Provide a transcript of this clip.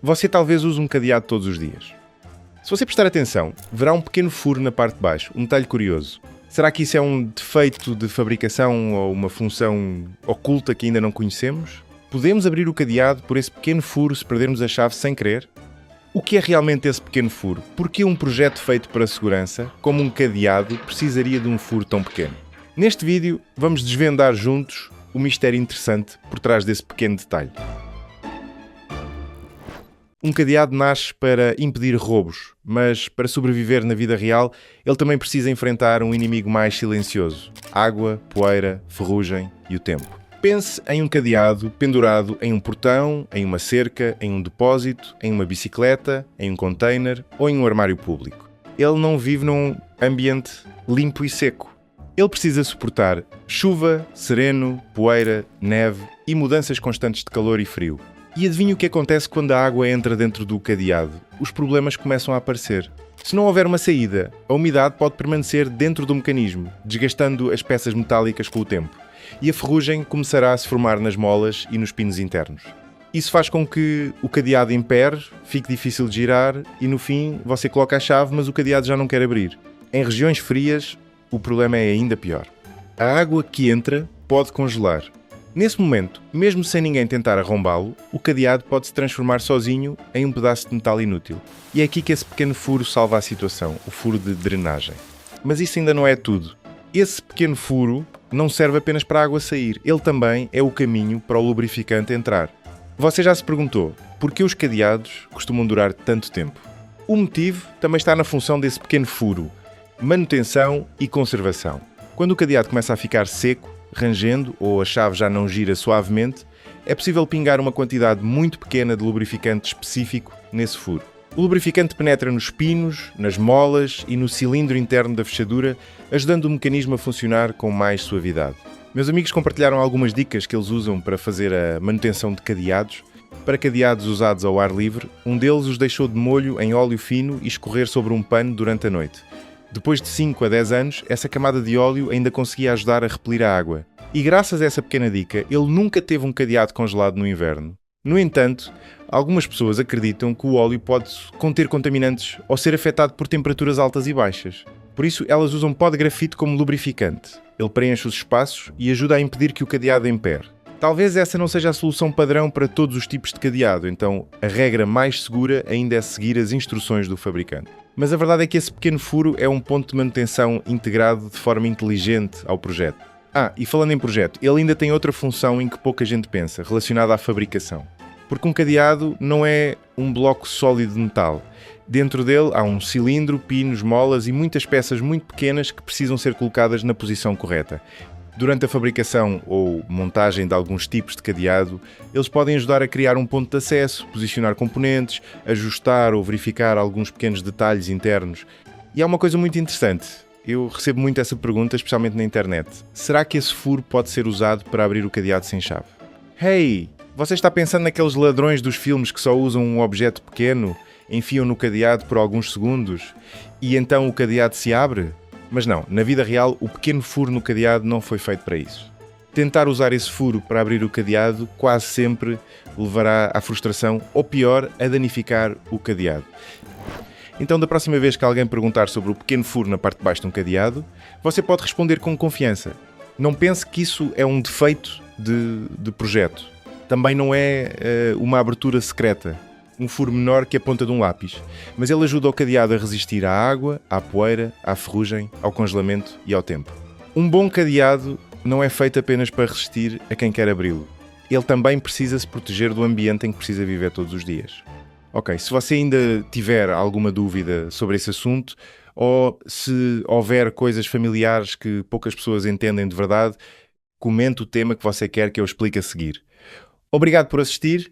Você talvez use um cadeado todos os dias. Se você prestar atenção, verá um pequeno furo na parte de baixo, um detalhe curioso. Será que isso é um defeito de fabricação ou uma função oculta que ainda não conhecemos? Podemos abrir o cadeado por esse pequeno furo se perdermos a chave sem querer? O que é realmente esse pequeno furo? Por que um projeto feito para segurança, como um cadeado, precisaria de um furo tão pequeno? Neste vídeo, vamos desvendar juntos o mistério interessante por trás desse pequeno detalhe. Um cadeado nasce para impedir roubos, mas para sobreviver na vida real, ele também precisa enfrentar um inimigo mais silencioso: água, poeira, ferrugem e o tempo. Pense em um cadeado pendurado em um portão, em uma cerca, em um depósito, em uma bicicleta, em um container ou em um armário público. Ele não vive num ambiente limpo e seco. Ele precisa suportar chuva, sereno, poeira, neve e mudanças constantes de calor e frio. E adivinhe o que acontece quando a água entra dentro do cadeado? Os problemas começam a aparecer. Se não houver uma saída, a umidade pode permanecer dentro do mecanismo, desgastando as peças metálicas com o tempo. E a ferrugem começará a se formar nas molas e nos pinos internos. Isso faz com que o cadeado impere, fique difícil de girar e no fim você coloca a chave, mas o cadeado já não quer abrir. Em regiões frias, o problema é ainda pior. A água que entra pode congelar. Nesse momento, mesmo sem ninguém tentar arrombá-lo, o cadeado pode se transformar sozinho em um pedaço de metal inútil. E é aqui que esse pequeno furo salva a situação, o furo de drenagem. Mas isso ainda não é tudo. Esse pequeno furo não serve apenas para a água sair, ele também é o caminho para o lubrificante entrar. Você já se perguntou por que os cadeados costumam durar tanto tempo? O motivo também está na função desse pequeno furo: manutenção e conservação. Quando o cadeado começa a ficar seco, rangendo ou a chave já não gira suavemente, é possível pingar uma quantidade muito pequena de lubrificante específico nesse furo. O lubrificante penetra nos pinos, nas molas e no cilindro interno da fechadura, ajudando o mecanismo a funcionar com mais suavidade. Meus amigos compartilharam algumas dicas que eles usam para fazer a manutenção de cadeados. Para cadeados usados ao ar livre, um deles os deixou de molho em óleo fino e escorrer sobre um pano durante a noite. Depois de 5 a 10 anos, essa camada de óleo ainda conseguia ajudar a repelir a água. E graças a essa pequena dica, ele nunca teve um cadeado congelado no inverno. No entanto, algumas pessoas acreditam que o óleo pode conter contaminantes ou ser afetado por temperaturas altas e baixas. Por isso, elas usam pó de grafite como lubrificante. Ele preenche os espaços e ajuda a impedir que o cadeado empere. Talvez essa não seja a solução padrão para todos os tipos de cadeado, então a regra mais segura ainda é seguir as instruções do fabricante. Mas a verdade é que esse pequeno furo é um ponto de manutenção integrado de forma inteligente ao projeto. E falando em projeto, ele ainda tem outra função em que pouca gente pensa, relacionada à fabricação. Porque um cadeado não é um bloco sólido de metal. Dentro dele há um cilindro, pinos, molas e muitas peças muito pequenas que precisam ser colocadas na posição correta. Durante a fabricação ou montagem de alguns tipos de cadeado, eles podem ajudar a criar um ponto de acesso, posicionar componentes, ajustar ou verificar alguns pequenos detalhes internos. E há uma coisa muito interessante. Eu recebo muito essa pergunta, especialmente na internet. Será que esse furo pode ser usado para abrir o cadeado sem chave? Hey! Você está pensando naqueles ladrões dos filmes que só usam um objeto pequeno, enfiam no cadeado por alguns segundos e então o cadeado se abre? Mas não, na vida real, o pequeno furo no cadeado não foi feito para isso. Tentar usar esse furo para abrir o cadeado quase sempre levará à frustração ou, pior, a danificar o cadeado. Então, da próxima vez que alguém perguntar sobre o pequeno furo na parte de baixo de um cadeado, você pode responder com confiança. Não pense que isso é um defeito de projeto. Também não é uma abertura secreta. Um furo menor que a ponta de um lápis, mas ele ajuda o cadeado a resistir à água, à poeira, à ferrugem, ao congelamento e ao tempo. Um bom cadeado não é feito apenas para resistir a quem quer abri-lo. Ele também precisa se proteger do ambiente em que precisa viver todos os dias. Ok, se você ainda tiver alguma dúvida sobre esse assunto, ou se houver coisas familiares que poucas pessoas entendem de verdade, comente o tema que você quer que eu explique a seguir. Obrigado por assistir.